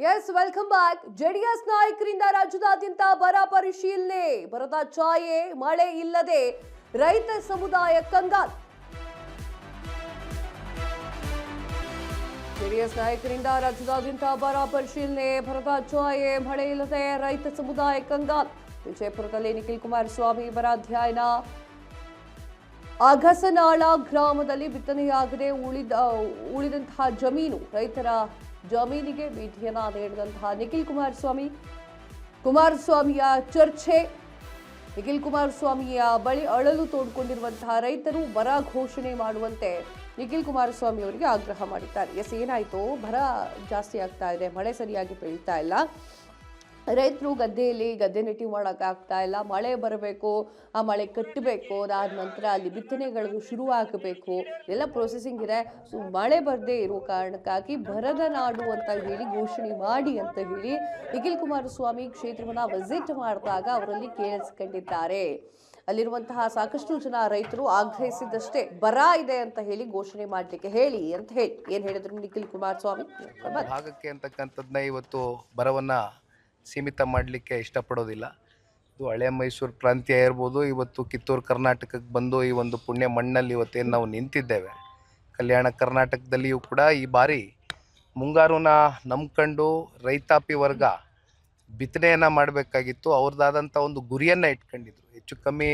S welcome back. JDS ನಾಯಕರಿಂದ ರಾಜ್ಯದಾದ್ಯಂತ ಬರ ಪರಿಶೀಲನೆ. ಬರದ ಛಾಯೆ, ಮಳೆ ಇಲ್ಲದೆ ರೈತ ಸಮುದಾಯ ಕಂಗಾಲು. ಜೆಡಿಎಸ್ ನಾಯಕರಿಂದ ರಾಜ್ಯದಾದ್ಯಂತ ಬರ ಪರಿಶೀಲನೆ. ಬರದ ಛಾಯೆ, ಮಳೆ ಇಲ್ಲದೆ ರೈತ ಸಮುದಾಯ ಕಂಗಾಲು. ವಿಜಯಪುರದಲ್ಲಿ ನಿಖಿಲ್ ಕುಮಾರಸ್ವಾಮಿ ಬರ ಅಧ್ಯಯನ. ಅಗಸನಾಳ ಗ್ರಾಮದಲ್ಲಿ ಬಿತ್ತನೆಯಾಗದೆ ಉಳಿದಂತಹ ಜಮೀನು ರೈತರ ಜಮೀನಿಗೆ ಭೇಟಿಯನ್ನ ನೀಡಿದಂತಹ ನಿಖಿಲ್ ಕುಮಾರಸ್ವಾಮಿಯ ಚರ್ಚೆ. ನಿಖಿಲ್ ಕುಮಾರಸ್ವಾಮಿಯ ಬಳಿ ಅಳಲು ತೋಡಿಕೊಂಡಿರುವಂತಹ ರೈತರು ಬರ ಘೋಷಣೆ ಮಾಡುವಂತೆ ನಿಖಿಲ್ ಕುಮಾರಸ್ವಾಮಿ ಅವರಿಗೆ ಆಗ್ರಹ ಮಾಡಿದ್ದಾರೆ. ಎಸ್, ಏನಾಯ್ತು? ಬರ ಜಾಸ್ತಿ ಆಗ್ತಾ ಇದೆ, ಮಳೆ ಸರಿಯಾಗಿ ಬೆಳೀತಾ ಇಲ್ಲ, ರೈತರು ಗದ್ದೆಯಲ್ಲಿ ಗದ್ದೆ ನೆಟ್ಟಿ ಮಾಡೋಕ್ಕಾಗ್ತಾ ಇಲ್ಲ, ಮಳೆ ಬರಬೇಕು, ಆ ಮಳೆ ಕಟ್ಟಬೇಕು, ಅದಾದ ನಂತರ ಅಲ್ಲಿ ಬಿತ್ತನೆಗಳು ಶುರು ಆಗಬೇಕು, ಎಲ್ಲ ಪ್ರೊಸೆಸಿಂಗ್ ಇದೆ. ಸೊ ಮಳೆ ಬರದೇ ಇರೋ ಕಾರಣಕ್ಕಾಗಿ ಬರದ ನಾಡು ಅಂತ ಹೇಳಿ ಘೋಷಣೆ ಮಾಡಿ ಅಂತ ಹೇಳಿ ನಿಖಿಲ್ ಕುಮಾರಸ್ವಾಮಿ ಕ್ಷೇತ್ರವನ್ನ ವಿಸಿಟ್ ಮಾಡಿದಾಗ ಅವರಲ್ಲಿ ಕೇಳಿಸ್ಕೊಂಡಿದ್ದಾರೆ. ಅಲ್ಲಿರುವಂತಹ ಸಾಕಷ್ಟು ಜನ ರೈತರು ಆಗ್ರಹಿಸಿದಷ್ಟೇ ಬರ ಇದೆ ಅಂತ ಹೇಳಿ ಘೋಷಣೆ ಮಾಡಲಿಕ್ಕೆ ಹೇಳಿ ಅಂತ ಹೇಳಿ ಏನ್ ಹೇಳಿದ್ರು ನಿಖಿಲ್ ಕುಮಾರಸ್ವಾಮಿ ಭಾಗಕ್ಕೆ ಅಂತಕ್ಕಂಥದ್ದನ್ನ ಇವತ್ತು ಬರವನ್ನ ಸೀಮಿತ ಮಾಡಲಿಕ್ಕೆ ಇಷ್ಟಪಡೋದಿಲ್ಲ. ಇದು ಹಳೆ ಮೈಸೂರು ಪ್ರಾಂತ್ಯ ಇರ್ಬೋದು, ಇವತ್ತು ಕಿತ್ತೂರು ಕರ್ನಾಟಕಕ್ಕೆ ಬಂದು ಈ ಒಂದು ಪುಣ್ಯ ಮಣ್ಣಲ್ಲಿ ಇವತ್ತೇನು ನಾವು ನಿಂತಿದ್ದೇವೆ, ಕಲ್ಯಾಣ ಕರ್ನಾಟಕದಲ್ಲಿಯೂ ಕೂಡ ಈ ಬಾರಿ ಮುಂಗಾರುನ ನಂಬ್ಕೊಂಡು ರೈತಾಪಿ ವರ್ಗ ಬಿತ್ತನೆಯನ್ನು ಮಾಡಬೇಕಾಗಿತ್ತು. ಅವ್ರದ್ದಾದಂಥ ಒಂದು ಗುರಿಯನ್ನು ಇಟ್ಕೊಂಡಿದ್ರು. ಹೆಚ್ಚು ಕಮ್ಮಿ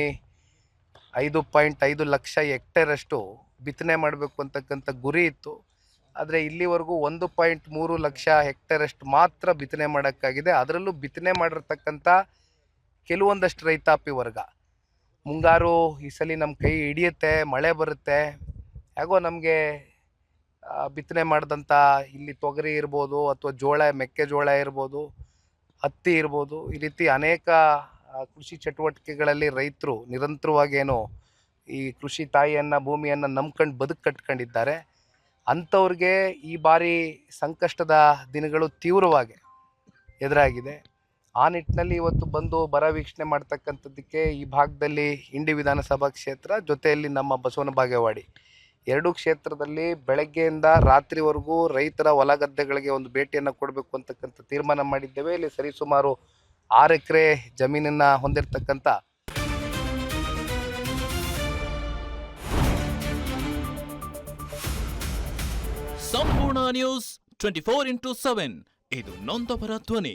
5.5 ಲಕ್ಷ ಹೆಕ್ಟೇರಷ್ಟು ಬಿತ್ತನೆ ಮಾಡಬೇಕು ಅಂತಕ್ಕಂಥ ಗುರಿ ಇತ್ತು. ಆದರೆ ಇಲ್ಲಿವರೆಗೂ 1.3 ಲಕ್ಷ ಹೆಕ್ಟೇರಷ್ಟು ಮಾತ್ರ ಬಿತ್ತನೆ ಮಾಡೋಕ್ಕಾಗಿದೆ. ಅದರಲ್ಲೂ ಬಿತ್ತನೆ ಮಾಡಿರ್ತಕ್ಕಂಥ ಕೆಲವೊಂದಷ್ಟು ರೈತಾಪಿ ವರ್ಗ ಮುಂಗಾರು ಈ ಸಲ ನಮ್ಮ ಕೈ ಹಿಡಿಯುತ್ತೆ, ಮಳೆ ಬರುತ್ತೆ, ಹೇಗೋ ನಮಗೆ ಬಿತ್ತನೆ ಮಾಡಿದಂಥ ಇಲ್ಲಿ ತೊಗರಿ ಇರ್ಬೋದು ಅಥವಾ ಮೆಕ್ಕೆಜೋಳ ಇರ್ಬೋದು, ಹತ್ತಿ ಇರ್ಬೋದು, ಈ ರೀತಿ ಅನೇಕ ಕೃಷಿ ಚಟುವಟಿಕೆಗಳಲ್ಲಿ ರೈತರು ನಿರಂತರವಾಗೇನು ಈ ಕೃಷಿ ತಾಯಿಯನ್ನು ಭೂಮಿಯನ್ನು ನಂಬ್ಕೊಂಡು ಬದುಕು ಕಟ್ಕೊಂಡಿದ್ದಾರೆ. ಅಂಥವ್ರಿಗೆ ಈ ಬಾರಿ ಸಂಕಷ್ಟದ ದಿನಗಳು ತೀವ್ರವಾಗಿ ಎದುರಾಗಿದೆ. ಆ ನಿಟ್ಟಿನಲ್ಲಿ ಇವತ್ತು ಬಂದು ಬರ ವೀಕ್ಷಣೆ ಮಾಡ್ತಕ್ಕಂಥದ್ದಕ್ಕೆ ಈ ಭಾಗದಲ್ಲಿ ಇಂಡಿ ವಿಧಾನಸಭಾ ಕ್ಷೇತ್ರ ಜೊತೆಯಲ್ಲಿ ನಮ್ಮ ಬಸವನ ಬಾಗೇವಾಡಿ ಎರಡೂ ಕ್ಷೇತ್ರದಲ್ಲಿ ಬೆಳಗ್ಗೆಯಿಂದ ರಾತ್ರಿವರೆಗೂ ರೈತರ ಹೊಲ ಗದ್ದೆಗಳಿಗೆ ಒಂದು ಭೇಟಿಯನ್ನು ಕೊಡಬೇಕು ಅಂತಕ್ಕಂಥ ತೀರ್ಮಾನ ಮಾಡಿದ್ದೇವೆ. ಇಲ್ಲಿ ಸರಿಸುಮಾರು 6 ಎಕರೆ ಜಮೀನನ್ನು ಹೊಂದಿರತಕ್ಕಂಥ ಸಂಪೂರ್ಣ ನ್ಯೂಸ್ 24x7 ಇದು ನೊಂದವರ ಧ್ವನಿ.